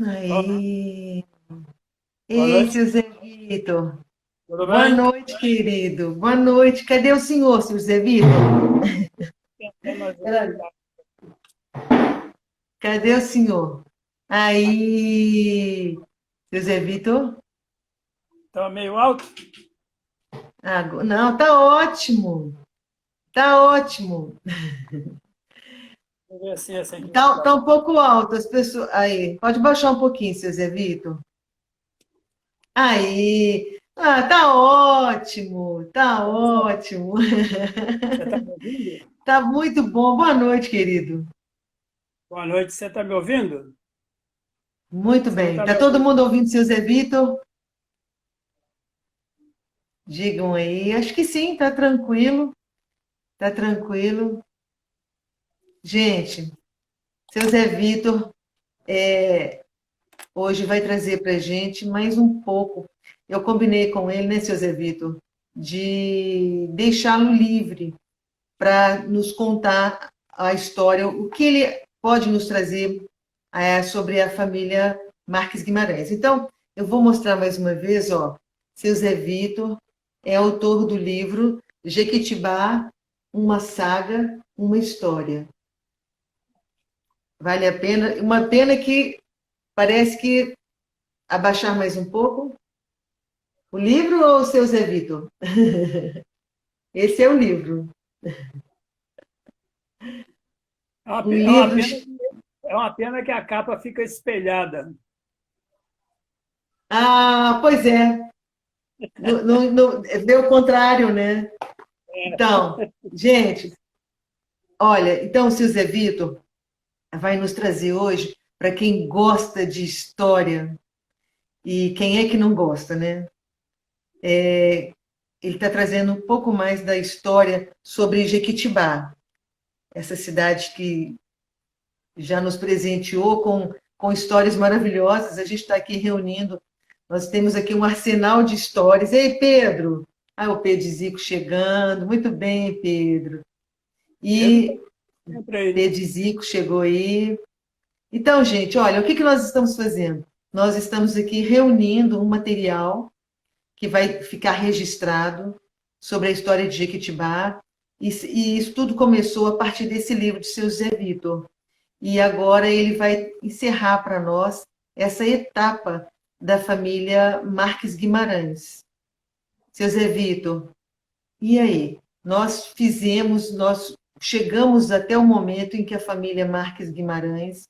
Olá, Aí. boa Ei, noite, seu Zé Vitor. tudo Boa bem? noite, querido. Boa noite. Cadê o senhor, seu Zé Vitor? Tentando Ela- ajustar. Cadê o senhor? Aí, seu Zé Vitor? Está meio alto? Não, tá ótimo. Tá ótimo. Deixa eu ver assim, esse aqui vai Tá ficar um bom. pouco alto. As pessoas. Aí, pode baixar um pouquinho, seu Zé Vitor. Aí. Ah, tá ótimo. Tá ótimo. Você está me ouvindo? Tá muito bom. Boa noite, querido. Boa noite, você está me ouvindo? Muito Você não bem. está Tá me todo mundo ouvindo? ouvindo seu Zé Vitor? Digam aí. Acho que sim, tá tranquilo. Tá tranquilo. Gente, seu Zé Vitor hoje vai trazer pra gente mais um pouco. Eu combinei com ele, né, seu Zé Vitor, de deixá-lo livre para nos contar a história, o que ele pode nos trazer sobre a família Marques Guimarães. Então, eu vou mostrar mais uma vez, ó, seu Zé Vitor é autor do livro Jequitibá, uma saga, uma história. Vale a pena. Uma pena que parece que abaixar mais um pouco. O livro ou o seu Zé Vitor? Esse é o livro. Um É uma livro. pena, é uma pena que a capa fica espelhada. Ah, pois é. Vê o contrário, né? Então, gente, olha, então o seu Zé Vitor vai nos trazer hoje, para quem gosta de história, e quem é que não gosta, né? Ele está trazendo um pouco mais da história sobre Jequitibá, essa cidade que já nos presenteou com histórias maravilhosas. A gente está aqui reunindo, nós temos aqui um arsenal de histórias. Ei, Pedro! Ah, o Pedro Zico chegando. Muito bem, Pedro. Pedro está E sempre aí. Pedro Zico chegou aí. Então, gente, olha, o que que nós estamos fazendo? Nós estamos aqui reunindo um material que vai ficar registrado sobre a história de Jequitibá, e isso tudo começou a partir desse livro de seu Zé Vitor. E agora ele vai encerrar para nós essa etapa da família Marques Guimarães. Seu Zé Vitor, e aí? Nós chegamos até o momento em que a família Marques Guimarães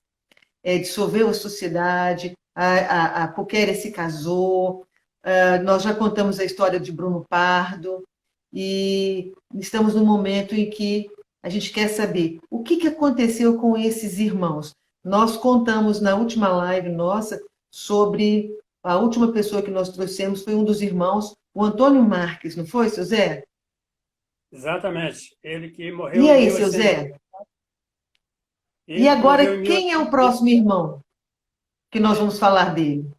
dissolveu a sociedade, a Puquéria se casou, nós já contamos a história de Bruno Pardo, e estamos no momento em que a gente quer saber o que aconteceu com esses irmãos. Nós contamos na última live nossa sobre a última pessoa que nós trouxemos foi um dos irmãos, o Antônio Marques, não foi, seu Zé? Exatamente. Ele que E morreu em aí, seu 1800, Zé? E ele que morreu agora, em quem é o 1800. próximo irmão que nós vamos falar dele?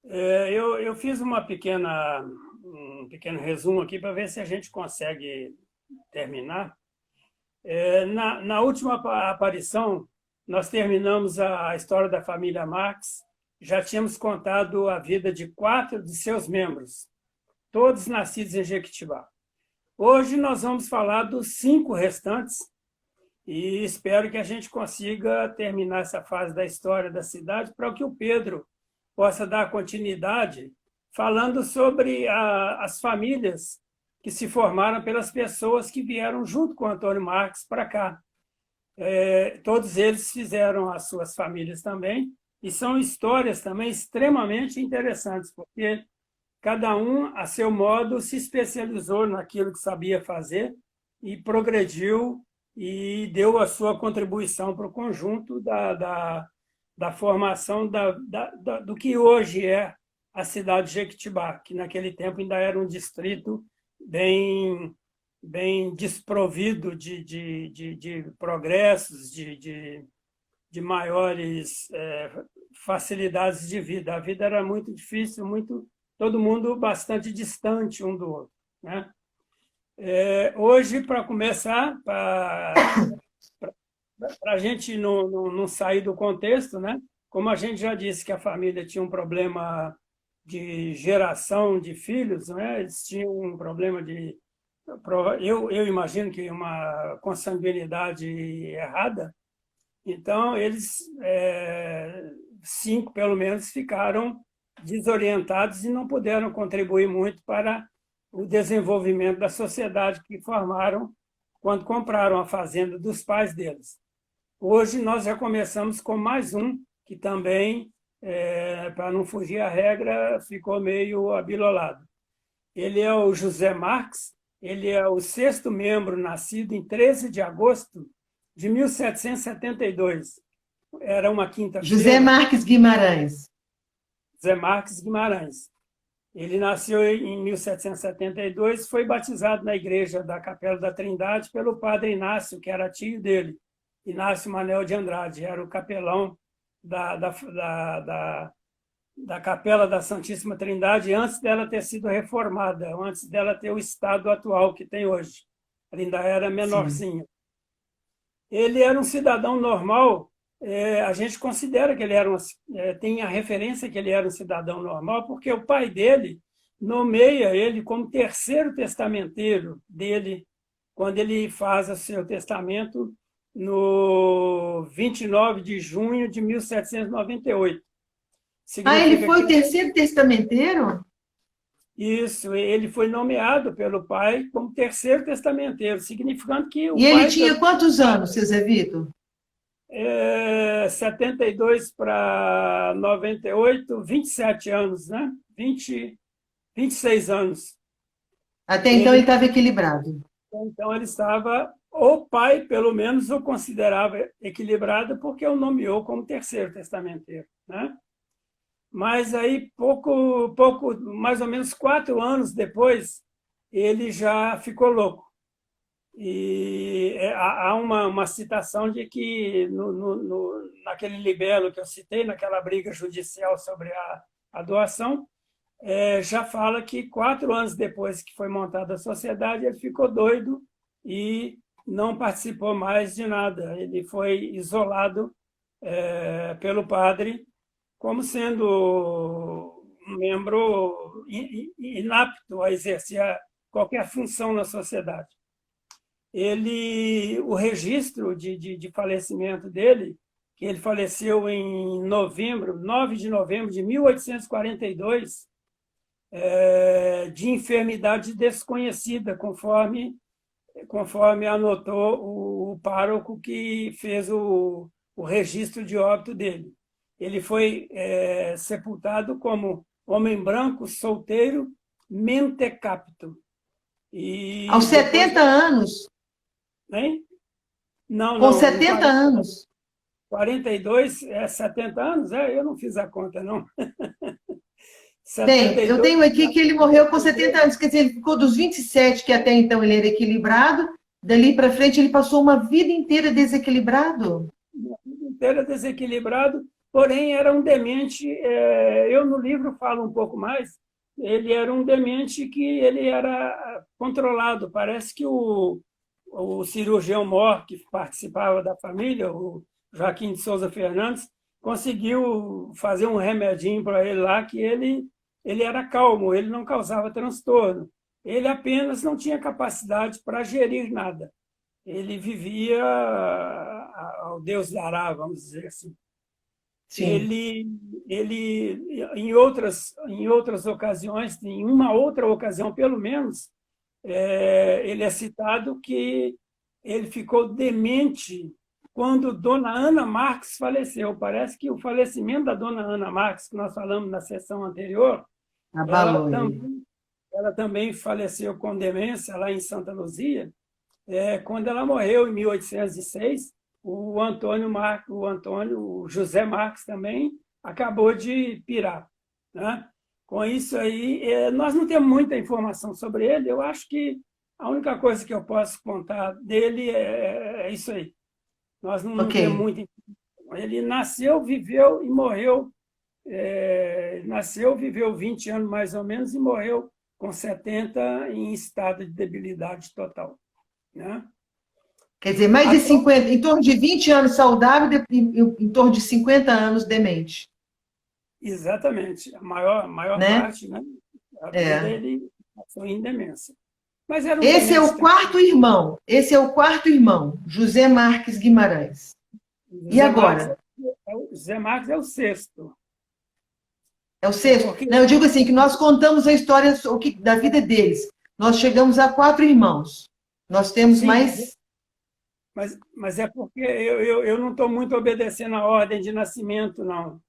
Eu fiz um pequeno resumo aqui para ver se a gente consegue terminar. Na última aparição, nós terminamos a história da família Marx, já tínhamos contado a vida de 4 de seus membros, todos nascidos em Jequitibá. Hoje nós vamos falar dos 5 restantes e espero que a gente consiga terminar essa fase da história da cidade para que o Pedro possa dar continuidade falando sobre as famílias que se formaram pelas pessoas que vieram junto com o Antônio Marx para cá. Todos eles fizeram as suas famílias também, e são histórias também extremamente interessantes, porque cada um, a seu modo, se especializou naquilo que sabia fazer e progrediu e deu a sua contribuição para o conjunto da formação do que hoje é a cidade de Jequitibá, que naquele tempo ainda era um distrito bem bem desprovido de progressos, de maiores facilidades de vida. A vida era muito difícil, todo mundo bastante distante um do outro, né? Hoje, para começar, para a gente não sair do contexto, né? como a gente já disse que a família tinha um problema de geração de filhos, né? Eles tinham um problema de... Eu imagino que uma consanguinidade errada. Então, eles, 5 pelo menos, ficaram desorientados e não puderam contribuir muito para o desenvolvimento da sociedade que formaram quando compraram a fazenda dos pais deles. Hoje, nós já começamos com mais um, que também, para não fugir à regra, ficou meio abilolado. Ele é o José Marques, ele é o 6º membro, nascido em 13 de agosto de 1772. Era uma quinta-feira. José Marques Guimarães. José Marques Guimarães. Ele nasceu em 1772, foi batizado na igreja da Capela da Trindade pelo padre Inácio, que era tio dele, Inácio Manel de Andrade, era o capelão da Capela da Santíssima Trindade antes dela ter sido reformada, antes dela ter o estado atual que tem hoje. Ela ainda era menorzinho. Sim. Ele era um cidadão normal, a gente considera que ele era tem a referência que ele era um cidadão normal, porque o pai dele nomeia ele como 3º testamenteiro dele, quando ele faz o seu testamento no 29 de junho de 1798. Ele foi o 3º testamenteiro? Isso, ele foi nomeado pelo pai como 3º testamenteiro, significando que o pai... E ele tinha quantos anos, seu Zé Vitor? 72 para 98, 27 anos, né? 26 anos. Até então ele estava equilibrado. Então ele estava, o pai, pelo menos, o considerava equilibrado, porque o nomeou como 3º testamenteiro, né? Mas aí, mais ou menos 4 anos depois, ele já ficou louco. E há uma citação de que, naquele libelo que eu citei, naquela briga judicial sobre a doação, já fala que 4 anos depois que foi montada a sociedade, ele ficou doido e não participou mais de nada. Ele foi isolado pelo padre, como sendo um membro inapto a exercer qualquer função na sociedade. O registro de falecimento dele, que ele faleceu em 9 de novembro de 1842, de enfermidade desconhecida, conforme anotou o pároco que fez o registro de óbito dele. Ele foi sepultado como homem branco, solteiro, mentecapto. Aos 70 anos? Hein? Não, com 70 anos? 42, 70 anos? Eu não fiz a conta, não. Bem, eu tenho aqui que ele morreu com 70 anos, quer dizer, ele ficou dos 27, que até então ele era equilibrado, dali para frente ele passou uma vida inteira desequilibrado? Uma vida inteira desequilibrado, porém era um demente, eu no livro falo um pouco mais, ele era um demente que ele era controlado, parece que o cirurgião mor que participava da família, o Joaquim de Souza Fernandes, conseguiu fazer um remedinho para ele lá, que ele era calmo, ele não causava transtorno. Ele apenas não tinha capacidade para gerir nada. Ele vivia ao Deus dará, vamos dizer assim. Sim. Ele em outras ocasiões, em uma outra ocasião, pelo menos, ele é citado que ele ficou demente quando Dona Ana Marques faleceu. Parece que o falecimento da Dona Ana Marques, que nós falamos na sessão anterior, ela também faleceu com demência lá em Santa Luzia. Quando ela morreu, em 1806, o José Marques também acabou de pirar, né? Com isso aí, nós não temos muita informação sobre ele. Eu acho que a única coisa que eu posso contar dele é isso aí. Nós não temos muita informação. Ele nasceu, viveu e morreu. Nasceu, viveu 20 anos mais ou menos e morreu com 70 em estado de debilidade total, né? Quer dizer, mais de 50, em torno de 20 anos saudável e em torno de 50 anos demente. Exatamente. A maior Né? parte, né, da vida É. ele passou em demência. Mas era um Esse é demente o quarto tranquilo. irmão. Esse é o quarto irmão, José Marques Guimarães. E José Marques agora? José Marques é o sexto. É o É sexto? porque Não, eu digo assim, que nós contamos a história da vida deles. Nós chegamos a quatro irmãos. Nós temos sim, mais... mas é porque eu não estou muito obedecendo a ordem de nascimento, não,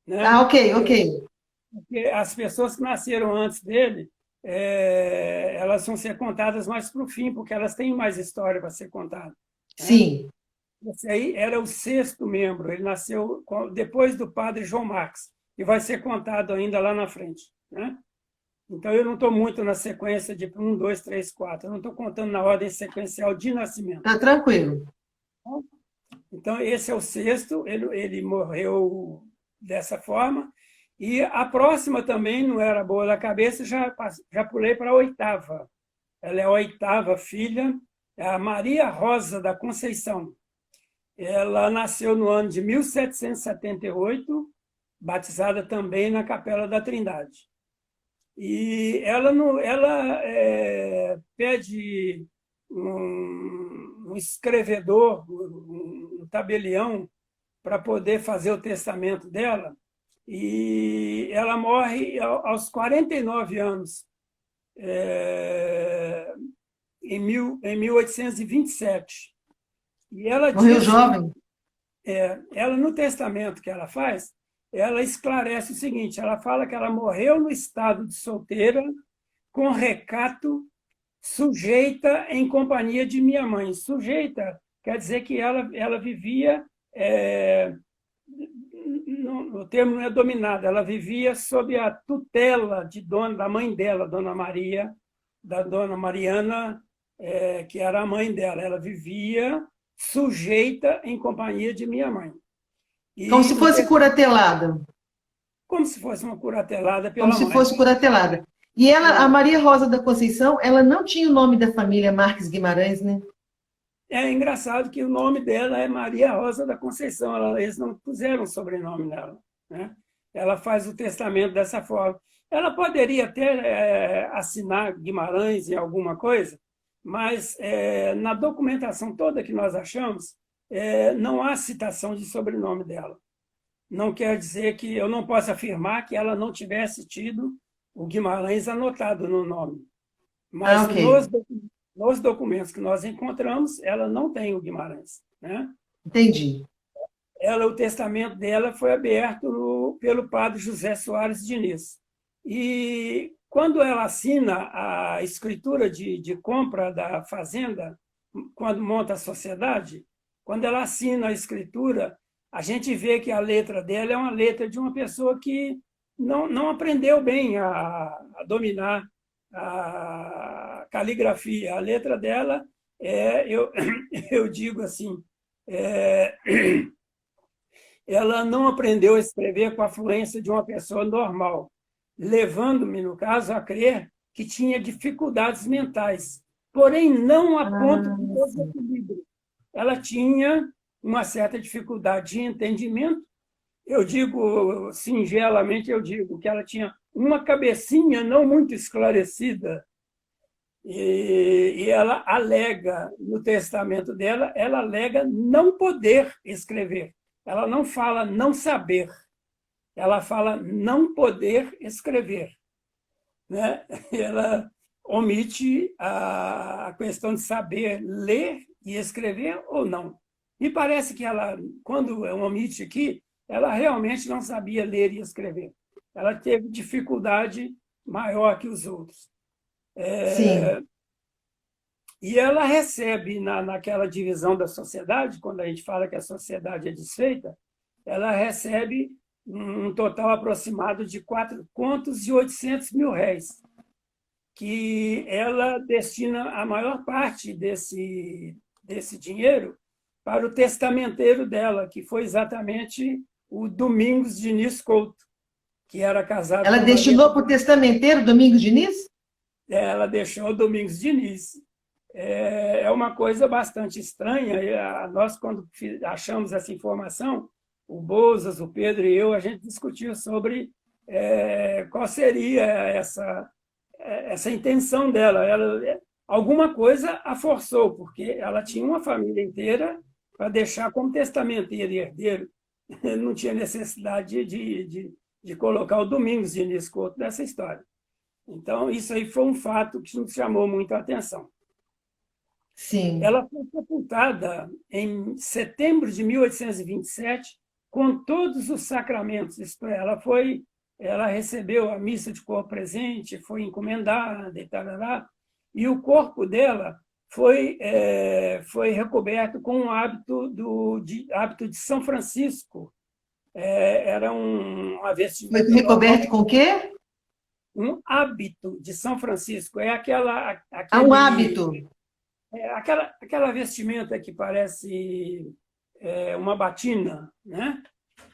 Ah, né? ok, ok. Porque as pessoas que nasceram antes dele, elas vão ser contadas mais para o fim, porque elas têm mais história para ser contada, né? Sim. Esse aí era o sexto membro, ele nasceu depois do padre João Marques, e vai ser contado ainda lá na frente, né? Então, eu não estou muito na sequência de um, dois, três, quatro. Eu não estou contando na ordem sequencial de nascimento. Tá tranquilo. Então, esse é o sexto, ele morreu dessa forma. E a próxima também não era boa da cabeça, já pulei para a oitava. Ela é a oitava filha, é a Maria Rosa da Conceição. Ela nasceu no ano de 1778, batizada também na Capela da Trindade. E ela, pede um escrevedor, um tabelião, para poder fazer o testamento dela, e ela morre aos 49 anos, em 1827. E ela Morreu diz que jovem. ela, no testamento que ela faz, ela esclarece o seguinte: ela fala que ela morreu no estado de solteira, com recato, sujeita em companhia de minha mãe. Sujeita quer dizer que ela vivia, o termo não é dominada, ela vivia sob a tutela da mãe dela, Dona Maria, da Dona Mariana, que era a mãe dela. Ela vivia sujeita em companhia de minha mãe. Como E se fosse curatelada. como se fosse uma curatelada Como pela se mãe. fosse curatelada. E ela, a É, Maria Rosa da Conceição, ela não tinha o nome da família Marques Guimarães, né? é engraçado que o nome dela é Maria Rosa da Conceição. Eles não puseram o sobrenome dela, né? Ela faz o testamento dessa forma. Ela poderia até assinar Guimarães em alguma coisa, mas na documentação toda que nós achamos, não há citação de sobrenome dela. Não quer dizer que eu não possa afirmar que ela não tivesse tido o Guimarães anotado no nome. Ah, Mas ok. nos documentos que nós encontramos, ela não tem o Guimarães, né? Entendi. O testamento dela foi aberto pelo padre José Soares Diniz. E quando ela assina a escritura de compra da fazenda, quando monta a sociedade, quando ela assina a escritura, a gente vê que a letra dela é uma letra de uma pessoa que não aprendeu bem a dominar a caligrafia. A letra dela eu digo assim, é, ela não aprendeu a escrever com a fluência de uma pessoa normal, levando-me, no caso, a crer que tinha dificuldades mentais, porém não a ponto de Ah, sim. desequilíbrio. Ela tinha uma certa dificuldade de entendimento. Eu digo, singelamente, eu digo que ela tinha uma cabecinha não muito esclarecida, e ela alega, no testamento dela, ela alega não poder escrever. Ela não fala não saber, ela fala não poder escrever, né? Ela omite a questão de saber ler e escrever ou não. Me parece que ela, quando omite aqui, ela realmente não sabia ler e escrever. Ela teve dificuldade maior que os outros. Sim. E ela recebe, naquela divisão da sociedade, quando a gente fala que a sociedade é desfeita, ela recebe um total aproximado de 4,8 milhões, que ela destina a maior parte desse dinheiro para o testamenteiro dela, que foi exatamente o Domingos Diniz Couto, que era casado Ela com Maria. destinou para o testamenteiro Domingos Diniz? Ela deixou o Domingos Diniz. é uma coisa bastante estranha. Nós, quando achamos essa informação, o Bouzas, o Pedro e eu, a gente discutiu sobre qual seria essa intenção dela. Alguma coisa a forçou, porque ela tinha uma família inteira para deixar como testamenteiro e herdeiro. Não tinha necessidade de colocar o Domingos Diniz Couto nessa história. Então, isso aí foi um fato que nos chamou muito a atenção. Sim. Ela foi sepultada em setembro de 1827, com todos os sacramentos. Isto é, ela recebeu a missa de corpo presente, foi encomendada e tal, e o corpo dela foi recoberto com um hábito de São Francisco. Era uma vestimenta. Foi recoberto com o quê? Um hábito de São Francisco. É Um hábito. Aquela vestimenta que parece uma batina, né?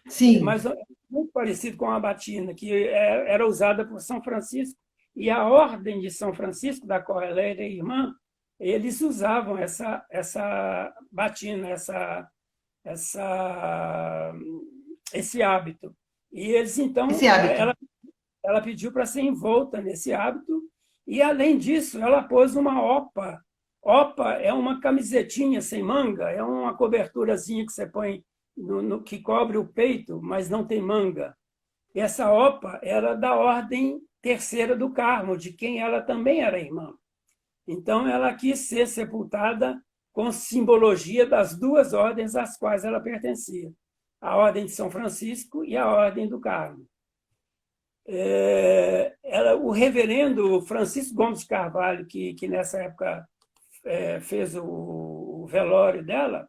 Sim. Mas muito parecido com a batina, que era usada por São Francisco. E a Ordem de São Francisco, da qual ela era irmã, eles usavam essa batina, esse hábito. E eles, então, Esse hábito. ela pediu para ser envolta nesse hábito, e, além disso, ela pôs uma opa. Opa é uma camisetinha sem manga, é uma coberturazinha que você põe que cobre o peito, mas não tem manga. E essa opa era da Ordem Terceira do Carmo, de quem ela também era irmã. Então, ela quis ser sepultada com simbologia das duas ordens às quais ela pertencia, a Ordem de São Francisco e a Ordem do Carmo. O reverendo Francisco Gomes de Carvalho, que nessa época fez o velório dela,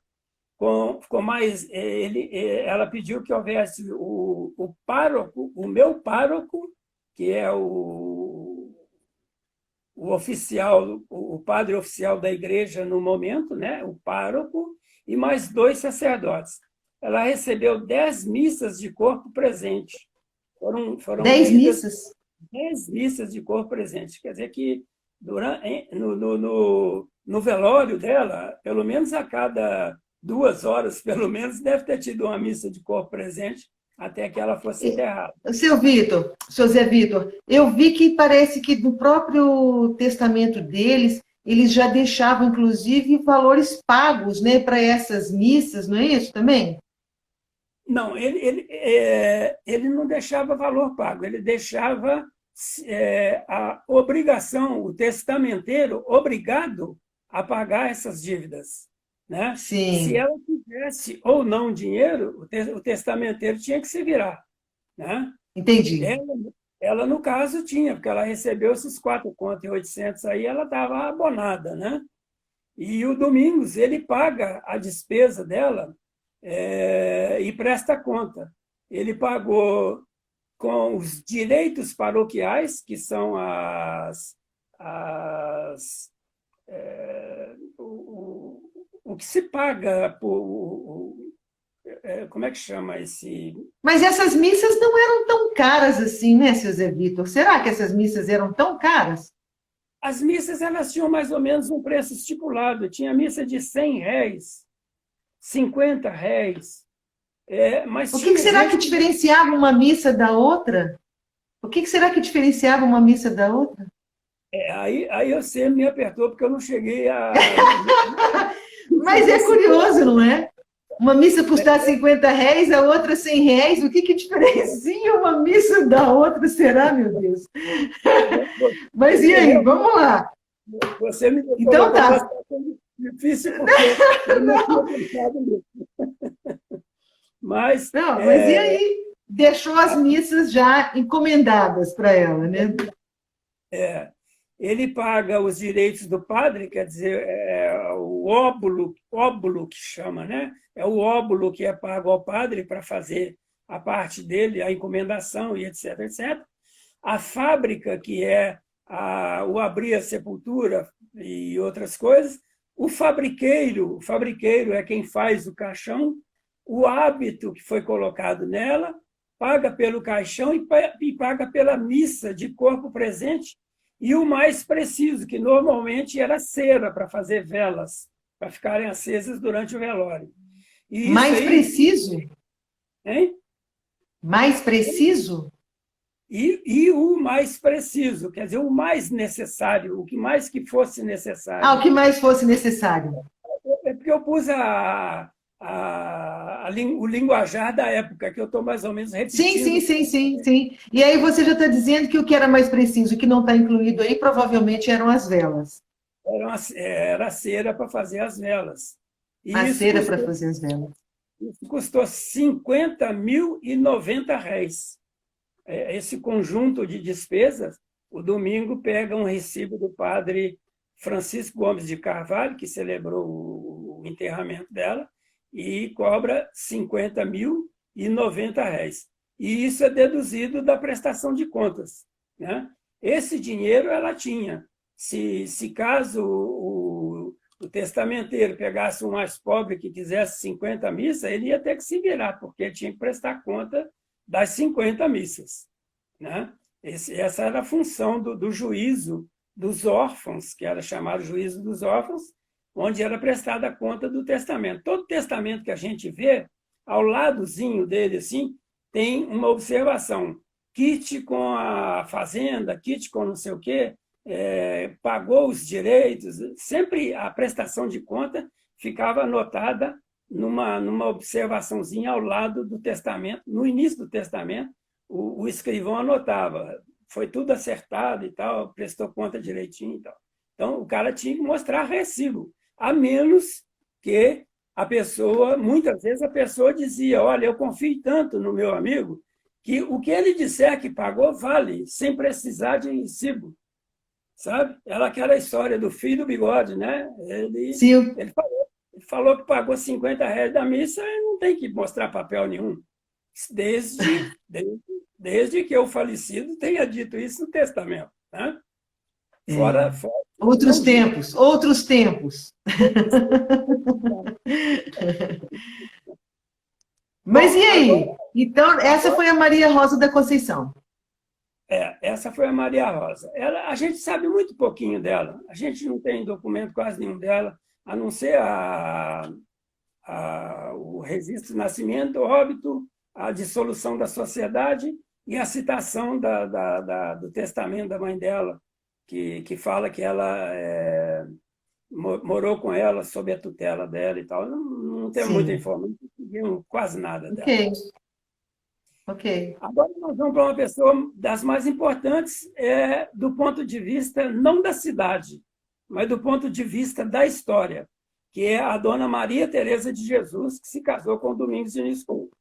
ficou mais. Ela pediu que houvesse o pároco, o meu pároco, que é o oficial, o padre oficial da igreja no momento, né? O pároco, e mais 2 sacerdotes. Ela recebeu 10 missas de corpo presente. Foram 10 missas? 10 missas de corpo presente. Quer dizer que no velório dela, pelo menos a cada 2 horas, pelo menos, deve ter tido uma missa de corpo presente até que ela fosse enterrada. Seu Zé Vitor, eu vi que parece que no próprio testamento deles, eles já deixavam, inclusive, valores pagos, né, para essas missas, não é isso também? Não, ele não deixava valor pago, ele deixava a obrigação, o testamenteiro obrigado a pagar essas dívidas. Né? Sim. Se ela tivesse ou não dinheiro, o testamenteiro tinha que se virar. Né? Entendi. Ela, no caso, tinha, porque ela recebeu esses 4.800 aí, ela estava abonada. Né? E o Domingos, ele paga a despesa dela e presta conta. Ele pagou com os direitos paroquiais, que são o que se paga por... Como é que chama esse... Mas essas missas não eram tão caras assim, né, seu Zé Vitor? Será que essas missas eram tão caras? As missas, elas tinham mais ou menos um preço estipulado. Tinha missa de R$100, R$50. Mas o que será que diferenciava uma missa da outra? O que será que diferenciava uma missa da outra? Aí você me apertou, porque eu não cheguei a... Mas é curioso, não é? Uma missa custar R$50, a outra R$100. O que diferencia uma missa da outra, será, meu Deus? Mas e aí, vamos lá. Você me então tá. Difícil, porque eu não tinha pensado nisso. Mas e aí? Deixou as missas já encomendadas para ela, né? Ele paga os direitos do padre, quer dizer, o óbulo que chama, né? É o óbulo que é pago ao padre para fazer a parte dele, a encomendação e etc, etc. A fábrica, que é o abrir a sepultura e outras coisas. O fabriqueiro é quem faz o caixão. O hábito que foi colocado nela paga pelo caixão e paga pela missa de corpo presente, e o mais preciso, que normalmente era cera para fazer velas, para ficarem acesas durante o velório. E isso Mais aí, preciso? hein? Mais preciso? E o mais preciso, quer dizer, o mais necessário, o que mais que fosse Ah, o necessário. que mais fosse necessário. É porque eu pus o linguajar da época, que eu estou mais ou menos Sim, sim, repetindo. sim, sim, sim. E aí você já está dizendo que o que era mais preciso, o que não está incluído aí, provavelmente eram as velas. Era cera para fazer as velas. A E cera para fazer as velas. isso custou 50.090 réis. Esse conjunto de despesas, o Domingo pega um recibo do padre Francisco Gomes de Carvalho, que celebrou o enterramento dela, e cobra 50.090 réis. E isso é deduzido da prestação de contas, né? Esse dinheiro ela tinha. Se caso o testamenteiro pegasse um mais pobre que quisesse 50 missas, ele ia ter que se virar, porque ele tinha que prestar conta das 50 missas, né? Essa era a função do juízo dos órfãos, que era chamado juízo dos órfãos, onde era prestada a conta do testamento. Todo testamento que a gente vê, ao ladozinho dele, assim, tem uma observação. Kit com a fazenda, kit com não sei o quê, pagou os direitos, sempre a prestação de conta ficava anotada numa observaçãozinha ao lado do testamento, no início do testamento, o escrivão anotava, foi tudo acertado e tal, prestou conta direitinho e tal. Então, o cara tinha que mostrar recibo, a menos que a pessoa, muitas vezes a pessoa dizia, olha, eu confio tanto no meu amigo, que o que ele disser que pagou vale, sem precisar de recibo, sabe? Ela aquela história do filho do bigode, né? Sim, Ele falou que pagou 50 réis da missa e não tem que mostrar papel nenhum. Desde, desde, desde que o falecido tenha dito isso no testamento, né? é. Fora Outros não diz. tempos, outros tempos. Mas Bom, e agora, aí? Então, essa agora foi a Maria Rosa da Conceição. essa foi a Maria Rosa. A gente sabe muito pouquinho dela. A gente não tem documento quase nenhum dela, a não ser o registro de nascimento, óbito, a dissolução da sociedade e a citação do testamento da mãe dela, que fala que ela morou com ela sob a tutela dela e tal. Não tem muita Sim. informação, não conseguimos quase nada Ok, dela. ok. Agora nós vamos para uma pessoa das mais importantes, do ponto de vista não da cidade, mas do ponto de vista da história, que é a dona Maria Teresa de Jesus, que se casou com o Domingos Diniz Couto.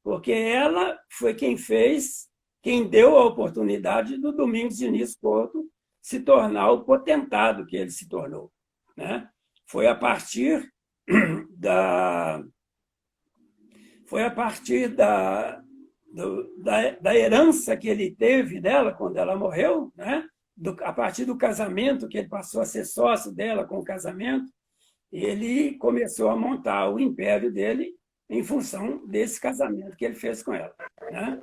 Porque ela foi quem deu a oportunidade do Domingos Diniz Couto se tornar o potentado que ele se tornou, né? Foi a partir da foi a partir da herança que ele teve dela quando ela morreu, né? A partir do casamento, que ele passou a ser sócio dela com o casamento, ele começou a montar o império dele em função desse casamento que ele fez com ela, né?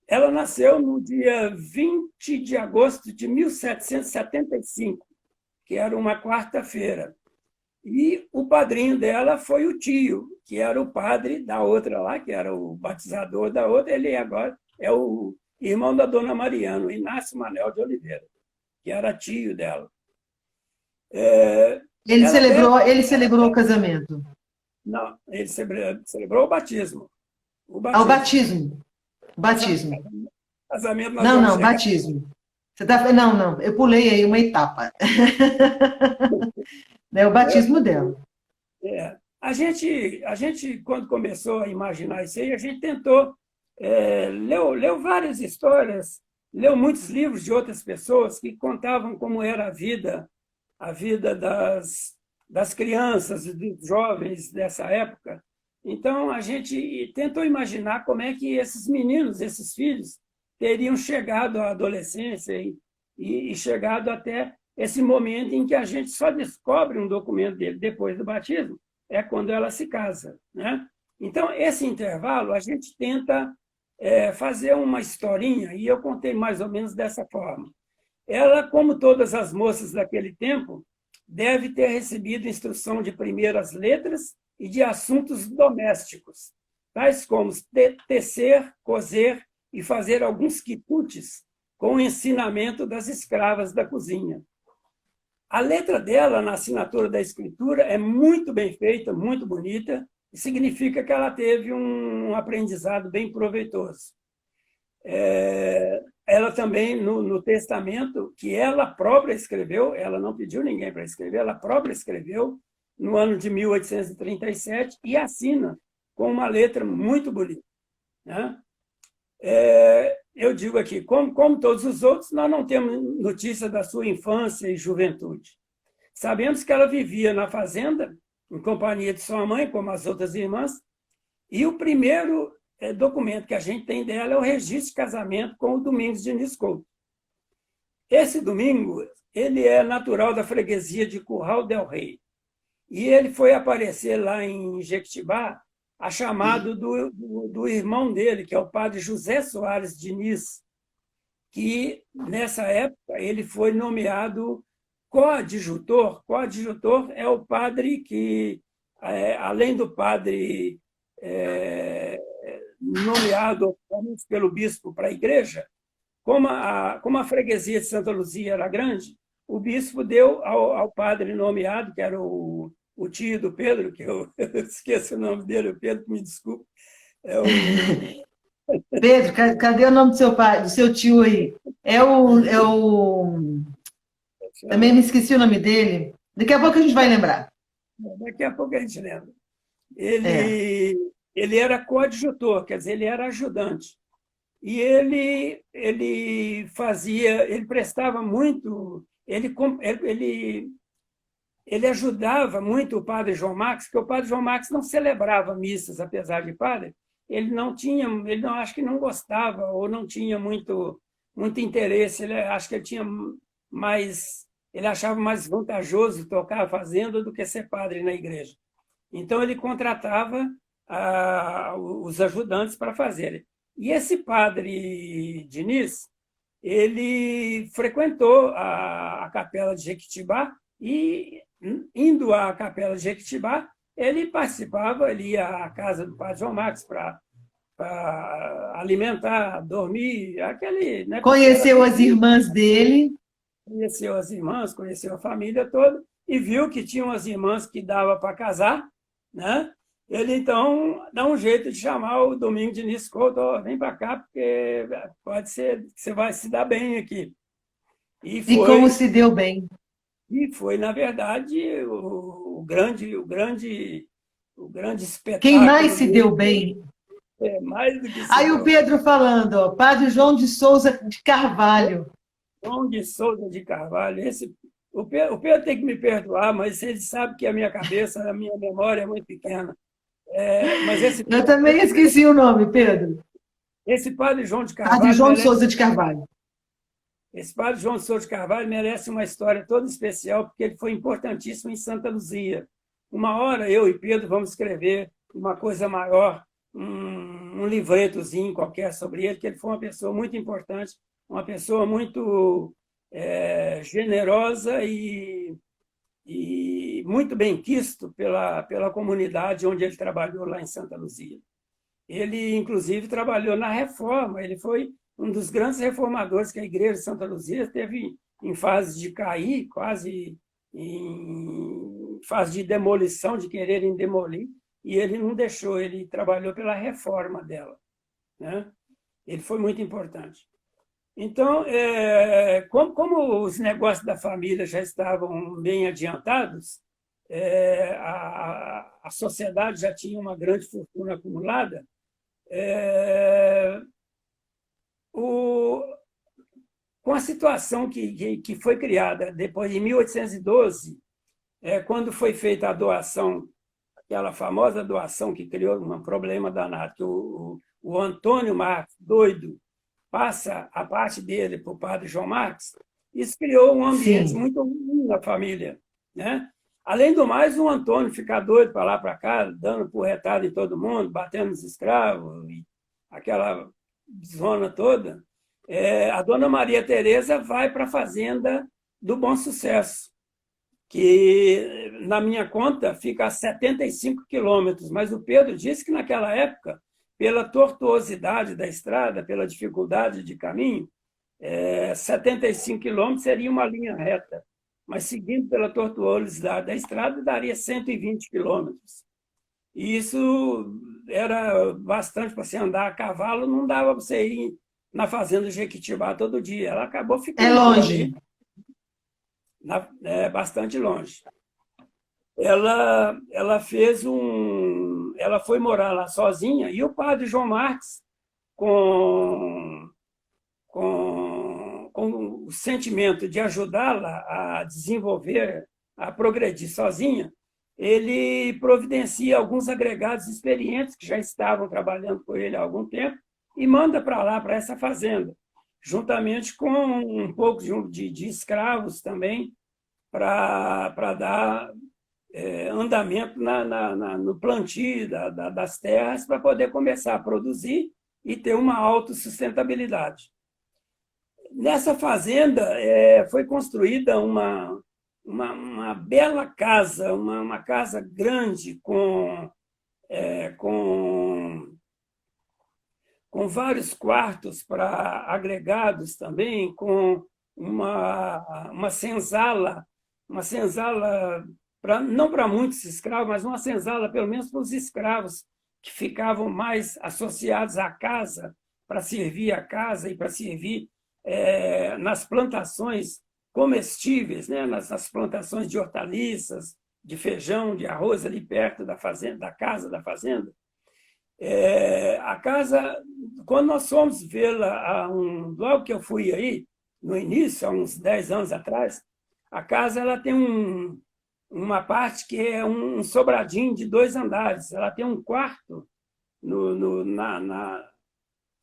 Ela nasceu no dia 20 de agosto de 1775, que era uma quarta-feira. E o padrinho dela foi o tio, que era o padre da outra lá, que era o batizador da outra. Ele agora é o irmão da dona Mariana, o Inácio Manuel de Oliveira, que era tio dela. Ela veio. Ele celebrou o casamento. Não, ele celebrou o batismo. O Ah, o batismo. batismo. O batismo. Casamento nós Não, vamos não, chegar. batismo. Não, não, eu pulei aí uma etapa. É o batismo dela. A gente, quando começou a imaginar isso aí, a gente tentou, leu várias histórias, leu muitos livros de outras pessoas que contavam como era a vida das crianças e dos jovens dessa época. Então, a gente tentou imaginar como é que esses meninos, esses filhos, teriam chegado à adolescência e chegado até esse momento em que a gente só descobre um documento dele depois do batismo, é quando ela se casa, né? Então, esse intervalo, a gente tenta fazer uma historinha, e eu contei mais ou menos dessa forma. Ela, como todas as moças daquele tempo, deve ter recebido instrução de primeiras letras e de assuntos domésticos, tais como tecer, coser e fazer alguns quitutes com o ensinamento das escravas da cozinha. A letra dela, na assinatura da escritura, é muito bem feita, muito bonita, e significa que ela teve um aprendizado bem proveitoso. Ela também, no testamento, que ela própria escreveu, ela não pediu ninguém para escrever, ela própria escreveu, no ano de 1837, e assina com uma letra muito bonita, né? Eu digo aqui, como todos os outros, nós não temos notícia da sua infância e juventude. Sabemos que ela vivia na fazenda, em companhia de sua mãe, como as outras irmãs, e o primeiro documento que a gente tem dela é o registro de casamento com o Domingos Diniz Couto. Esse Domingos, ele é natural da freguesia de Curral del Rei, e ele foi aparecer lá em Jequitibá a chamado do irmão dele, que é o padre José Soares Diniz, que, nessa época, ele foi nomeado coadjutor. Coadjutor é o padre que, além do padre nomeado pelo bispo para a igreja, como a freguesia de Santa Luzia era grande, o bispo deu ao padre nomeado, que era o tio do Pedro, que eu esqueço o nome dele, o Pedro, me desculpe. Pedro, cadê o nome do seu pai, do seu tio aí? Também me esqueci o nome dele. Daqui a pouco a gente vai lembrar. Daqui a pouco a gente lembra. Ele era coadjutor, quer dizer, ele era ajudante. E ele prestava muito, ele ajudava muito o padre João Marques, porque o padre João Marques não celebrava missas, apesar de padre, ele não acho que não gostava ou não tinha muito interesse, acho que ele tinha ele achava mais vantajoso tocar a fazenda do que ser padre na igreja. Então ele contratava os ajudantes para fazerem. E esse padre Diniz, ele frequentou a capela de Jequitibá e, indo à capela de Jequitibá, ele participava, ele ia à casa do padre João Marques para alimentar, dormir, aquele... Né, conheceu as irmãs dele. Conheceu as irmãs, conheceu a família toda e viu que tinha umas irmãs que dava para casar, né? Ele, então, dá um jeito de chamar o Domingos Diniz Couto, vem para cá, porque pode ser que você vai se dar bem aqui. E como se deu bem? E foi, na verdade, o grande espetáculo. Quem mais se deu bem? Mais do que aí o Pedro falando, ó, Padre João de Souza de Carvalho. João de Souza de Carvalho. O Pedro tem que me perdoar, mas ele sabe que a minha cabeça, a minha memória é muito pequena. Eu também esqueci o nome, Pedro. Esse padre João de Carvalho... Padre João de Souza de Carvalho. Esse padre João de Souza de Carvalho merece uma história toda especial, porque ele foi importantíssimo em Santa Luzia. Uma hora eu e Pedro vamos escrever uma coisa maior, um livretozinho qualquer sobre ele, que ele foi uma pessoa muito importante, uma pessoa muito generosa e muito bem quisto pela comunidade onde ele trabalhou lá em Santa Luzia. Ele, inclusive, trabalhou na reforma, ele foi um dos grandes reformadores que a igreja de Santa Luzia teve em fase de cair, quase em fase de demolição, de quererem demolir, e ele não deixou, ele trabalhou pela reforma dela, né? Ele foi muito importante. Então, como os negócios da família já estavam bem adiantados, a sociedade já tinha uma grande fortuna acumulada, com a situação que foi criada depois de 1812, quando foi feita a doação, aquela famosa doação que criou um problema danado, que o Antônio Marques, doido, passa a parte dele para o padre João Marques, isso criou um ambiente muito ruim na família, né? Além do mais, o Antônio ficar doido para lá para cá, dando porretada em todo mundo, batendo nos escravos, e aquela zona toda, a dona Maria Tereza vai para a fazenda do Bom Sucesso, que na minha conta fica a 75 quilômetros, mas o Pedro disse que naquela época, pela tortuosidade da estrada, pela dificuldade de caminho, 75 quilômetros seria uma linha reta, mas seguindo pela tortuosidade da estrada, daria 120 quilômetros. E isso era bastante para você andar a cavalo, não dava para você ir na fazenda Jequitibá todo dia. Ela acabou ficando... É longe. Bastante longe. Ela foi morar lá sozinha, e o padre João Marques, com o sentimento de ajudá-la a desenvolver, a progredir sozinha, ele providencia alguns agregados experientes que já estavam trabalhando com ele há algum tempo e manda para lá, para essa fazenda, juntamente com um pouco de escravos também, para dar andamento no plantio das terras, para poder começar a produzir e ter uma autossustentabilidade. Nessa fazenda foi construída uma bela casa, uma casa grande com vários quartos para agregados também, com uma senzala não para muitos escravos, mas uma senzala pelo menos para os escravos que ficavam mais associados à casa, para servir a casa e para servir nas plantações comestíveis, né? nas plantações de hortaliças, de feijão, de arroz ali perto da fazenda, da casa da fazenda. A casa, quando nós fomos vê-la, logo que eu fui aí, no início, há uns 10 anos atrás, a casa ela tem uma parte que é um sobradinho de 2 andares. Ela tem um quarto,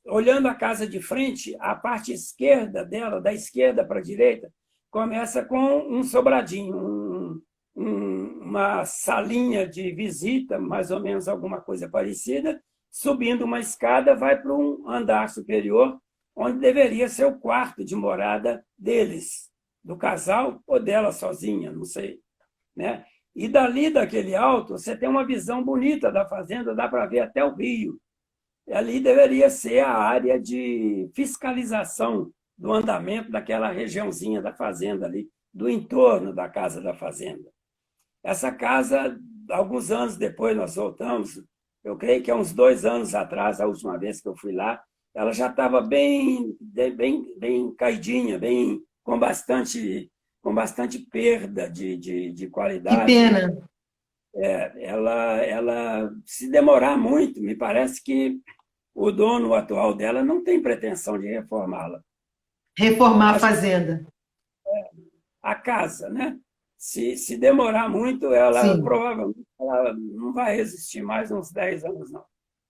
olhando a casa de frente, a parte esquerda dela, da esquerda para a direita, começa com um sobradinho, uma salinha de visita, mais ou menos alguma coisa parecida, subindo uma escada, vai para um andar superior, onde deveria ser o quarto de morada deles, do casal ou dela sozinha, não sei. Né? E dali, daquele alto, você tem uma visão bonita da fazenda, dá para ver até o rio. E ali deveria ser a área de fiscalização do andamento daquela regiãozinha da fazenda ali, do entorno da casa da fazenda. Essa casa, alguns anos depois nós voltamos, eu creio que há uns 2 anos atrás, a última vez que eu fui lá, ela já estava bem caidinha, com bastante perda de qualidade. Que pena. Ela, se demorar muito, me parece que o dono atual dela não tem pretensão de reformá-la. Reformar a fazenda. A casa, né? Se demorar muito, ela provavelmente não vai resistir mais uns 10 anos, não.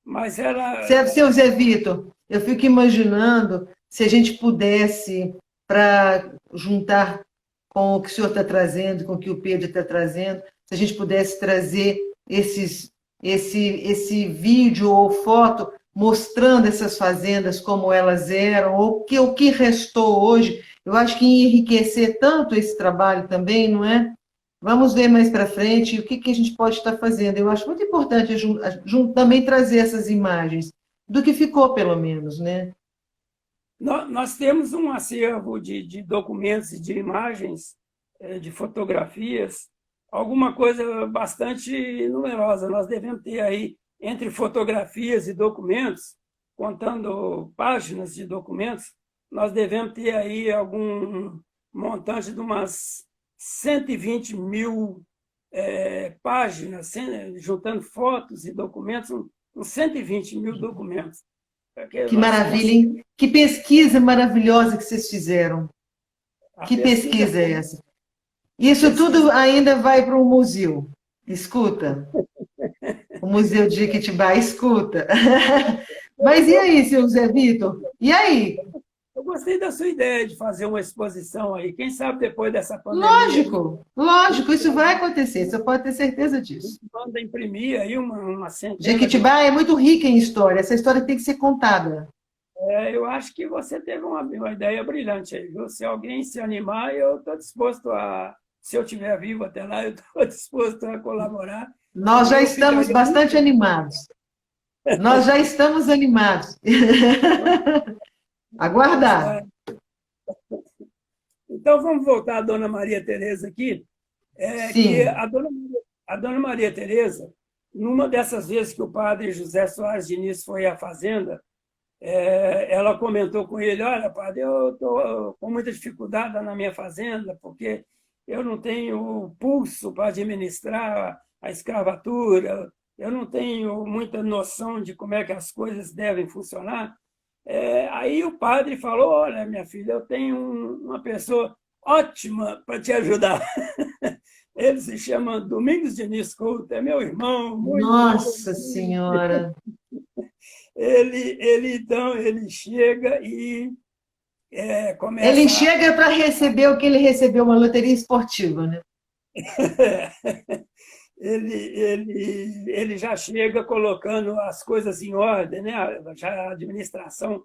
Mas ela... Seu Zé Vitor, eu fico imaginando se a gente pudesse, para juntar com o que o senhor está trazendo, com o que o Pedro está trazendo, se a gente pudesse trazer esse vídeo ou foto mostrando essas fazendas como elas eram, ou o que restou hoje, eu acho que ia enriquecer tanto esse trabalho também, não é? Vamos ver mais para frente o que a gente pode estar fazendo. Eu acho muito importante também trazer essas imagens, do que ficou, pelo menos, né? Nós temos um acervo de documentos e de imagens, de fotografias, alguma coisa bastante numerosa. Nós devemos ter aí, entre fotografias e documentos, contando páginas de documentos, nós devemos ter aí algum montante de umas 120 mil páginas, juntando fotos e documentos, uns 120 mil documentos. Que maravilha, hein? Que pesquisa maravilhosa que vocês fizeram. Que pesquisa é essa? Isso tudo ainda vai para o museu. Escuta. O Museu de Jequitibá, escuta. Mas e aí, seu Zé Vitor? E aí? Eu gostei da sua ideia de fazer uma exposição aí. Quem sabe depois dessa pandemia... Lógico, isso vai acontecer. Você pode ter certeza disso. Manda imprimir aí uma centena... Jequitibá é muito rica em história. Essa história tem que ser contada. Eu acho que você teve uma ideia brilhante aí, viu? Se alguém se animar, eu estou disposto a, se eu estiver vivo até lá, eu estou disposto a colaborar Nós e já eu estamos ficaria muito bastante feliz. animados. Nós já estamos animados. Vamos Aguardar. lá. Então, vamos voltar à Dona Maria Tereza aqui, que Sim. a Dona Maria Tereza, numa dessas vezes que o padre José Soares Diniz foi à fazenda, ela comentou com ele, olha, padre, eu estou com muita dificuldade na minha fazenda, porque eu não tenho pulso para administrar a escravatura, eu não tenho muita noção de como é que as coisas devem funcionar. Aí o padre falou, olha, minha filha, eu tenho uma pessoa ótima para te ajudar. Ele se chama Domingos Diniz Couto, é meu irmão, muito bom. Nossa Senhora. Então, ele chega e Ele começa. chega para receber o que ele recebeu, uma loteria esportiva, né? Ele já chega colocando as coisas em ordem, né? Já a administração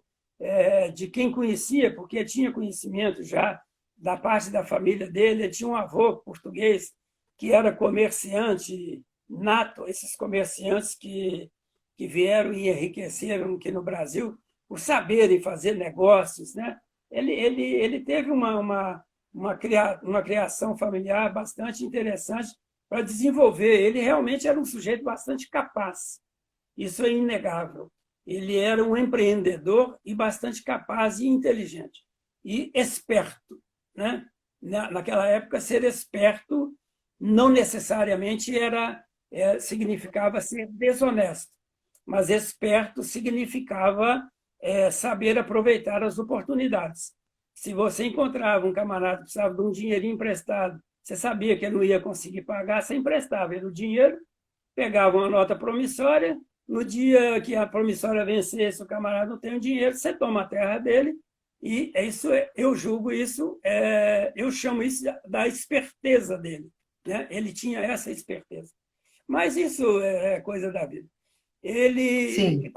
de quem conhecia, porque tinha conhecimento já da parte da família dele, ele tinha um avô português que era comerciante nato, esses comerciantes que vieram e enriqueceram aqui no Brasil por saberem fazer negócios, né? Ele teve uma criação familiar bastante interessante para desenvolver. Ele realmente era um sujeito bastante capaz, isso é inegável. Ele era um empreendedor e bastante capaz e inteligente. E esperto. Né? Naquela época, ser esperto não necessariamente significava ser desonesto, mas esperto significava saber aproveitar as oportunidades. Se você encontrava um camarada que precisava de um dinheirinho emprestado, você sabia que ele não ia conseguir pagar, você emprestava ele o dinheiro, pegava uma nota promissória, no dia que a promissória vencesse, o camarada não tem o dinheiro, você toma a terra dele, e eu julgo isso, eu chamo isso da esperteza dele. Né? Ele tinha essa esperteza. Mas isso é coisa da vida. Sim.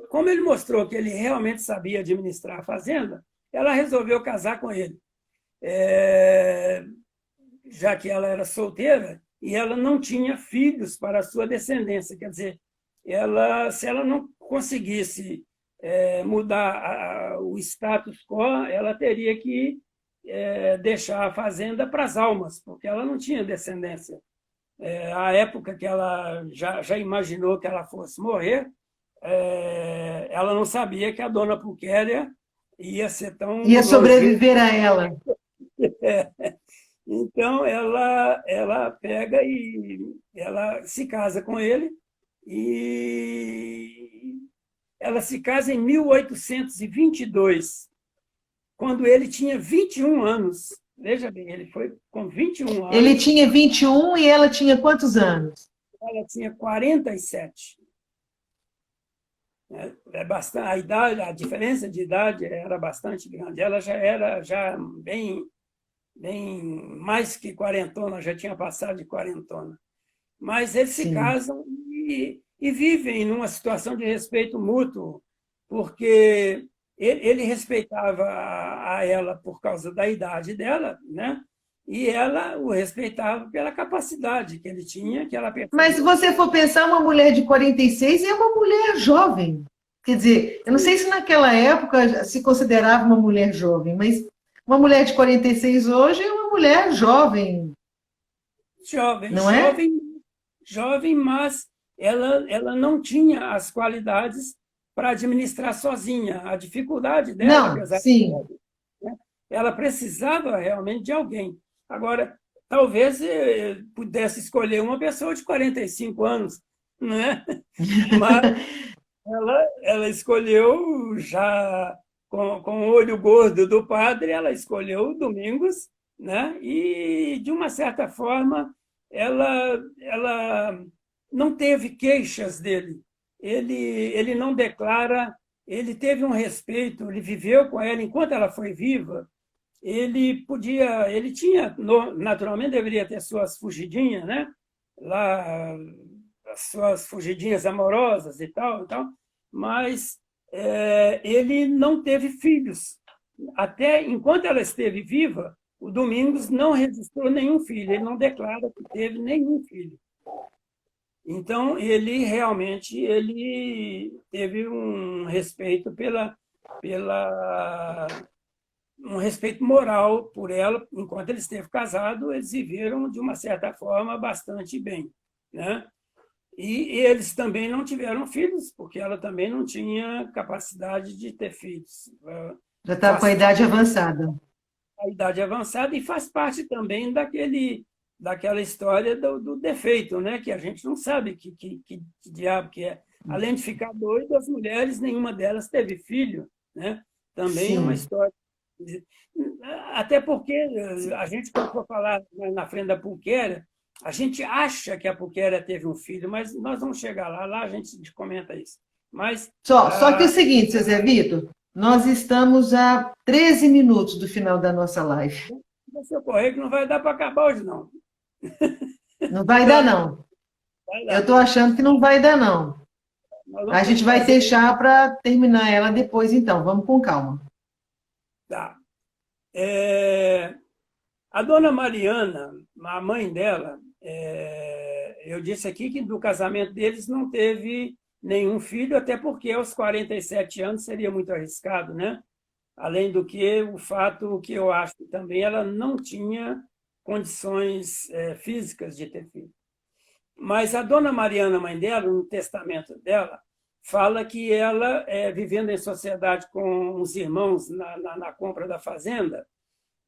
Como ele mostrou que ele realmente sabia administrar a fazenda, ela resolveu casar com ele. Já que ela era solteira e ela não tinha filhos para a sua descendência. Quer dizer, se ela não conseguisse mudar o status quo, ela teria que deixar a fazenda para as almas, porque ela não tinha descendência. A época que ela já imaginou que ela fosse morrer, ela não sabia que a dona Pulquéria ia ser tão Ia longeva. sobreviver a ela. Então, ela pega e ela se casa com ele, e ela se casa em 1822, quando ele tinha 21 anos. Veja bem, ele foi com 21 Ele anos, tinha 21 e ela tinha quantos anos? ela tinha 47. Bastante, a diferença de idade era bastante grande. Ela já era bem mais que quarentona, já tinha passado de quarentona. Mas eles se Sim. casam e vivem numa situação de respeito mútuo, porque ele respeitava a ela por causa da idade dela, né? E ela o respeitava pela capacidade que ele tinha, que ela Mas se percebeu. você for pensar, uma mulher de 46 é uma mulher jovem. Quer dizer, eu não sei se naquela época se considerava uma mulher jovem, mas uma mulher de 46 hoje é uma mulher jovem, Jovem, não é? jovem, jovem, mas ela não tinha as qualidades para administrar sozinha. A dificuldade dela, Não, apesar de sim. tudo, né, ela precisava realmente de alguém. Agora, talvez pudesse escolher uma pessoa de 45 anos, né? Mas ela escolheu, já com o olho gordo do padre, ela escolheu o Domingos, né? E, de uma certa forma, ela não teve queixas dele. Ele não declara, ele teve um respeito, ele viveu com ela enquanto ela foi viva. Ele tinha, naturalmente, deveria ter suas fugidinhas, né? Lá, as suas fugidinhas amorosas e tal, mas ele não teve filhos. Até enquanto ela esteve viva, o Domingos não registrou nenhum filho, ele não declara que teve nenhum filho. Então, ele realmente teve um respeito um respeito moral por ela. Enquanto ele esteve casado, eles viveram, de uma certa forma, bastante bem, né? E eles também não tiveram filhos, porque ela também não tinha capacidade de ter filhos. Já estava com a idade avançada. A idade avançada, e faz parte também daquela história do defeito, né? Que a gente não sabe que diabo que é. Além de ficar doido, as mulheres, nenhuma delas teve filho, né? Também é uma Sim. história. Até porque a gente, quando for falar na frente da Pulquéria, a gente acha que a Pulquéria teve um filho, mas nós vamos chegar lá a gente comenta isso. Mas Só que é o seguinte, seu Zé Vitor, nós estamos a 13 minutos do final da nossa live. se eu correr, que não vai dar para acabar hoje, não. Não vai dar, não. Vai dar. Eu estou achando que não vai dar, não. Nós vamos A ter gente que vai fazer- deixar para terminar ela depois, então. Vamos com calma. Tá. A dona Mariana, a mãe dela, eu disse aqui que do casamento deles não teve nenhum filho, até porque aos 47 anos seria muito arriscado, né? Além do que o fato que eu acho que também ela não tinha condições físicas de ter filho. Mas a dona Mariana, mãe dela, no testamento dela, fala que ela, vivendo em sociedade com os irmãos na compra da fazenda,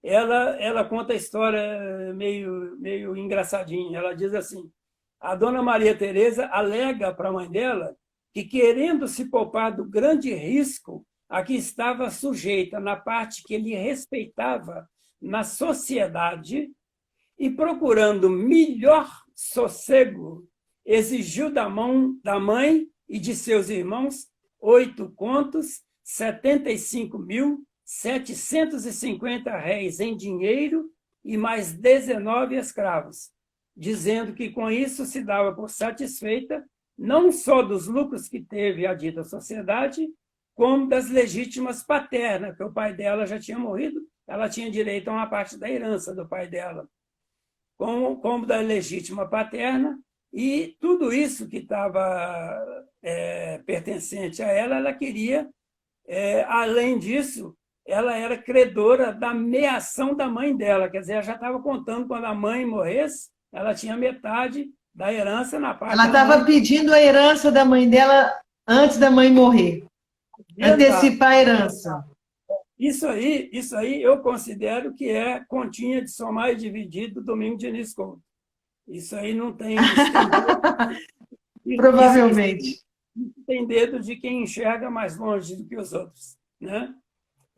ela conta a história meio engraçadinha. Ela diz assim: a dona Maria Teresa alega para a mãe dela que, querendo se poupar do grande risco a que estava sujeita na parte que ele respeitava na sociedade, e procurando melhor sossego, exigiu da mão da mãe e de seus irmãos 8 contos, 75.750 réis em dinheiro e mais 19 escravos, dizendo que com isso se dava por satisfeita não só dos lucros que teve a dita sociedade, como das legítimas paternas, que o pai dela já tinha morrido, ela tinha direito a uma parte da herança do pai dela, como da legítima paterna, e tudo isso que estava pertencente a ela, ela queria. Além disso, ela era credora da meação da mãe dela, quer dizer, ela já estava contando, quando a mãe morresse, ela tinha metade da herança na parte Ela da estava mãe. pedindo a herança da mãe dela antes da mãe morrer. Adiantar. Antecipar a herança. Isso aí eu considero que é continha de somar e dividir do Domingos Diniz Couto. Isso aí não tem... Provavelmente. Isso tem dedo de quem enxerga mais longe do que os outros, né?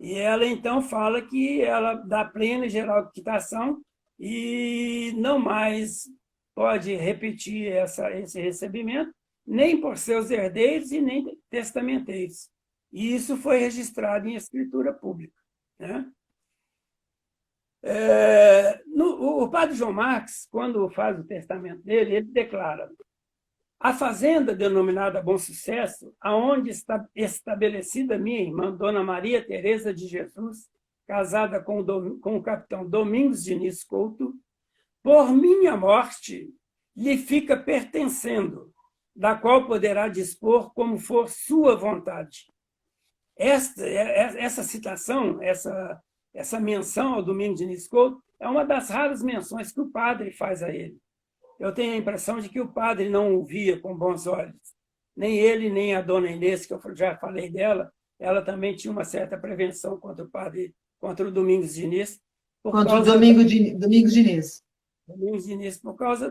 E ela, então, fala que ela dá plena e geral quitação e não mais pode repetir esse recebimento, nem por seus herdeiros e nem testamenteiros. E isso foi registrado em escritura pública, né? O padre João Marques, quando faz o testamento dele, ele declara: a fazenda denominada Bom Sucesso, aonde está estabelecida minha irmã, Dona Maria Teresa de Jesus, casada com o capitão Domingos Diniz Couto, por minha morte, lhe fica pertencendo, da qual poderá dispor como for sua vontade. Essa citação, essa menção ao Domingos Diniz Couto, é uma das raras menções que o padre faz a ele. Eu tenho a impressão de que o padre não o via com bons olhos. Nem ele, nem a dona Inês, que eu já falei dela, ela também tinha uma certa prevenção contra o Domingos Diniz. Contra o Domingos Diniz. Domingos Diniz, por causa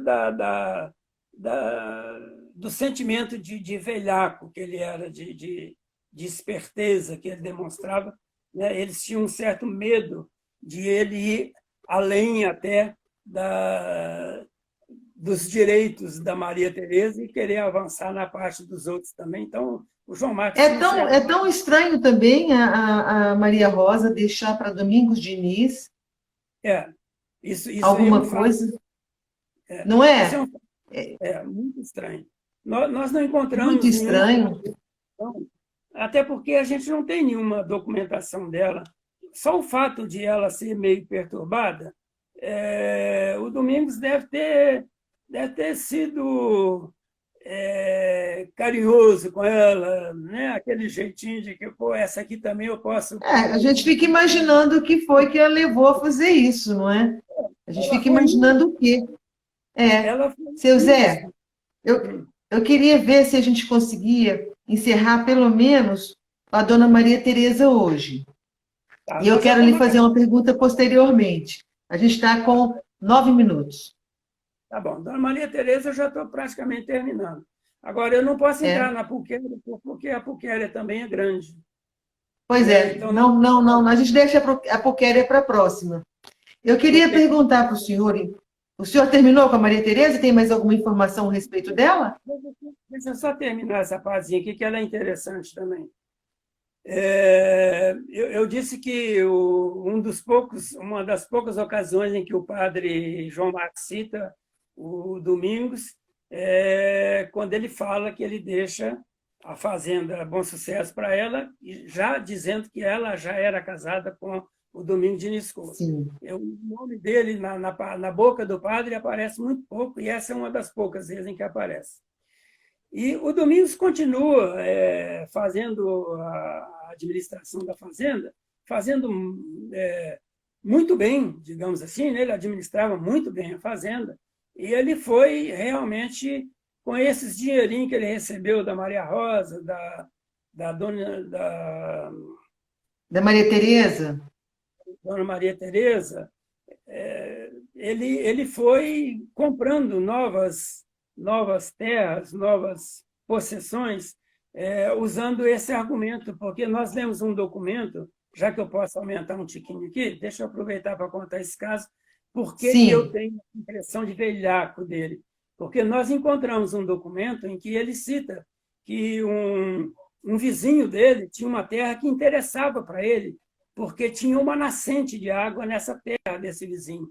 do sentimento de velhaco que ele era, de esperteza que ele demonstrava, né? Eles tinham um certo medo de ele ir além até dos direitos da Maria Teresa e querer avançar na parte dos outros também. Então, o João Marcos... É tão estranho também a Maria Rosa deixar para Domingos Diniz isso alguma coisa. Não é? Muito estranho. Nós não encontramos... Muito estranho. até porque a gente não tem nenhuma documentação dela. Só o fato de ela ser meio perturbada, o Domingos deve ter sido carinhoso com ela, né? Aquele jeitinho de que, pô, essa aqui também eu posso. A gente fica imaginando o que foi que a levou a fazer isso, não é? A gente Ela fica foi imaginando o quê? ela foi Seu Zé, índice. eu, eu queria ver se a gente conseguia encerrar pelo menos a Dona Maria Tereza hoje. Tá, E eu nós já quero lhe estamos fazer acabando. uma pergunta posteriormente. A gente está com 9 minutos. Tá bom. Dona Maria Tereza, eu já estou praticamente terminando. Agora, eu não posso É. entrar na Puquéria, porque a Puquéria também é grande. Pois é, Então, não. não, não, não, a gente deixa a Poquéria para a próxima. Eu queria Ok. perguntar para o senhor terminou com a Maria Tereza? Tem mais alguma informação a respeito dela? Deixa eu só terminar essa partezinha aqui, que ela é interessante também. Eu disse que uma das poucas ocasiões em que o padre João Marcos cita o Domingos é quando ele fala que ele deixa a fazenda Bom Sucesso para ela, já dizendo que ela já era casada com o Domingos Diniz Couto. Sim. O nome dele na boca do padre aparece muito pouco, e essa é uma das poucas vezes em que aparece. E o Domingos continua fazendo a administração da fazenda, fazendo muito bem, digamos assim, né? Ele administrava muito bem a fazenda, e ele foi realmente, com esses dinheirinhos que ele recebeu da Maria Rosa, da Da Maria Tereza? Dona Maria Tereza, ele foi comprando novas terras, novas possessões, usando esse argumento, porque nós lemos um documento, já que eu posso aumentar um tiquinho aqui, deixa eu aproveitar para contar esse caso, porque que eu Sim. tenho a impressão de velhaco dele. Porque nós encontramos um documento em que ele cita que um vizinho dele tinha uma terra que interessava para ele, porque tinha uma nascente de água nessa terra desse vizinho.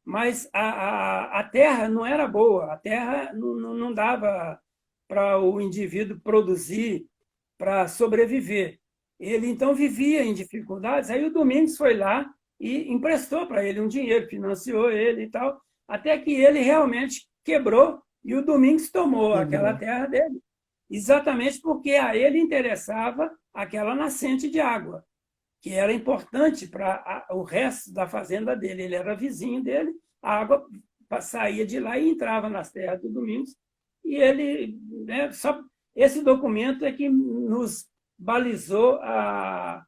Mas a terra não era boa, a terra não dava para o indivíduo produzir, para sobreviver. Ele, então, vivia em dificuldades. Aí o Domingos foi lá e emprestou para ele um dinheiro, financiou ele e tal, até que ele realmente quebrou e o Domingos tomou aquela Lembrou. terra dele, exatamente porque a ele interessava aquela nascente de água, que era importante para o resto da fazenda dele. Ele era vizinho dele, a água saía de lá e entrava nas terras do Domingos. E ele, né, só esse documento é que nos balizou a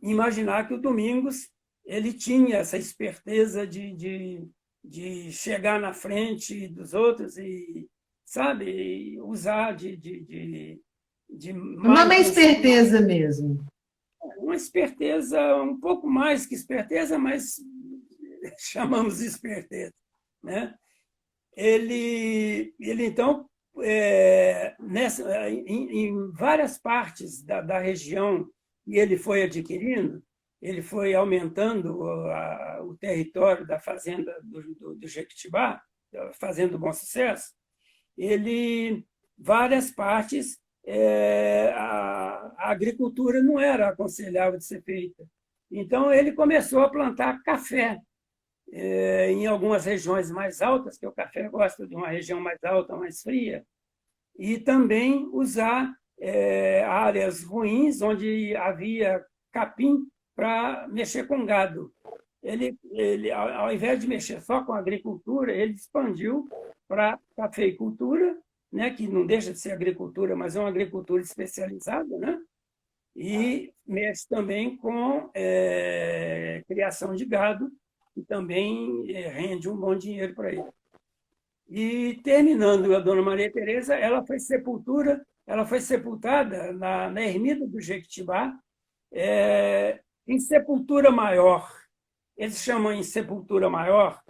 imaginar que o Domingos ele tinha essa esperteza de chegar na frente dos outros e, sabe, usar de O má nome é intenção, esperteza mesmo. uma esperteza um pouco mais que esperteza, mas chamamos de esperteza, né? Ele então, em várias partes da região que ele foi adquirindo, ele foi aumentando o território da fazenda do Jequitibá, da fazenda do Bom Sucesso, várias partes, a agricultura não era aconselhável de ser feita. Então, ele começou a plantar café em algumas regiões mais altas, que o café gosta de uma região mais alta, mais fria, e também usar áreas ruins, onde havia capim, para mexer com gado. Ele, ao invés de mexer só com a agricultura, ele expandiu para a cafeicultura, né, que não deixa de ser agricultura, mas é uma agricultura especializada, né? E mexe também com criação de gado, que também rende um bom dinheiro para ele. E terminando a Dona Maria Tereza, ela foi sepultada na ermida do Jequitibá, em sepultura maior. Eles chamam em sepultura maior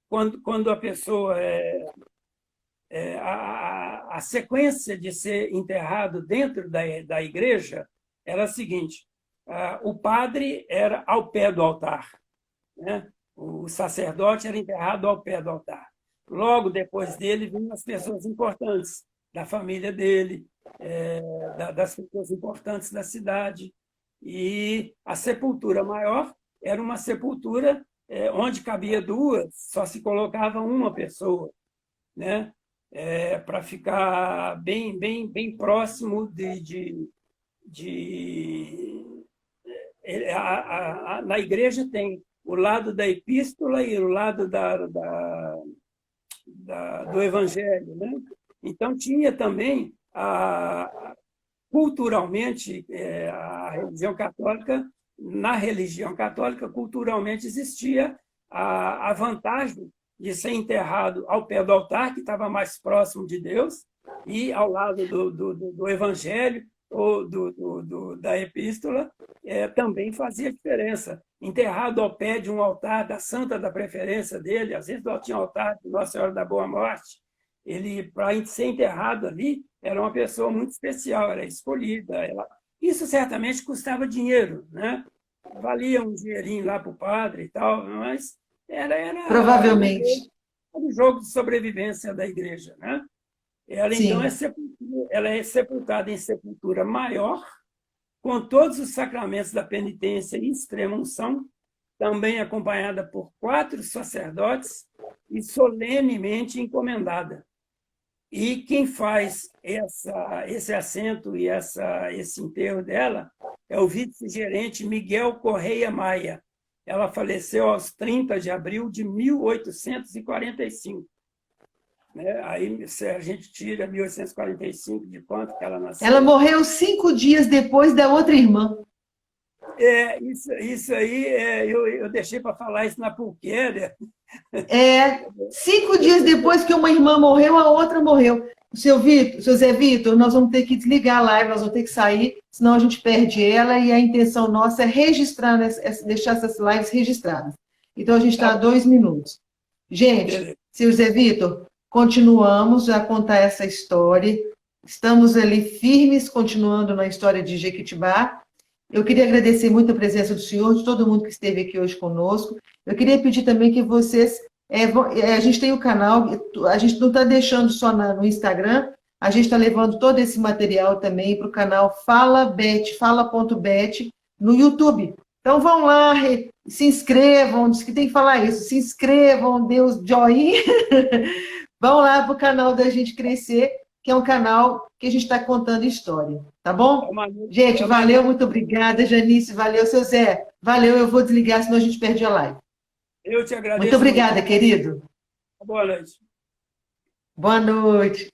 quando a pessoa a sequência de ser enterrado dentro da igreja era a seguinte: o padre era ao pé do altar, né? O sacerdote era enterrado ao pé do altar. Logo depois dele vinham as pessoas importantes. da família dele, das pessoas importantes da cidade. E a sepultura maior era uma sepultura onde cabia duas, só se colocava uma pessoa, né? Para ficar bem próximo na igreja tem o lado da epístola e o lado do evangelho, né? Então tinha também culturalmente a religião católica, na religião católica culturalmente existia a vantagem de ser enterrado ao pé do altar, que estava mais próximo de Deus, e ao lado do evangelho ou da epístola, também fazia diferença. Enterrado ao pé de um altar da santa da preferência dele, às vezes tinha altar de Nossa Senhora da Boa Morte, ele, para ser enterrado ali, era uma pessoa muito especial, era escolhida. Isso certamente custava dinheiro, né? Valia um dinheirinho lá para o padre e tal, mas Provavelmente. o jogo de sobrevivência da igreja, né? Ela, então, Sim. ela é sepultada em sepultura maior, com todos os sacramentos da penitência e extrema-unção, também acompanhada por 4 sacerdotes e solenemente encomendada. E quem faz esse assento e esse enterro dela é o vice-gerente Miguel Correia Maia. Ela faleceu aos 30 de abril de 1845. Aí, se a gente tira 1845 de quanto que ela nasceu... Ela morreu 5 dias depois da outra irmã. Isso aí, eu deixei para falar isso na pulquéria. 5 dias depois que uma irmã morreu, a outra morreu. Seu Zé Vitor, nós vamos ter que desligar a live, nós vamos ter que sair, senão a gente perde ela, e a intenção nossa é registrar, deixar essas lives registradas. Então, a gente está a 2 minutos. Gente, seu Zé Vitor, continuamos a contar essa história, estamos ali firmes, continuando na história de Jequitibá. Eu queria agradecer muito a presença do senhor, de todo mundo que esteve aqui hoje conosco. Eu queria pedir também que vocês... a gente tem o canal, a gente não está deixando só no Instagram, a gente está levando todo esse material também para o canal fala.bet no YouTube. Então vão lá, se inscrevam, diz que tem que falar isso, se inscrevam, dê o joinha, vão lá para o canal da gente crescer, que é um canal que a gente está contando história, tá bom? Gente, valeu, muito obrigada, Janice, valeu, seu Zé, valeu, eu vou desligar, senão a gente perde a live. Eu te agradeço. Muito obrigada, querido. Boa noite. Boa noite.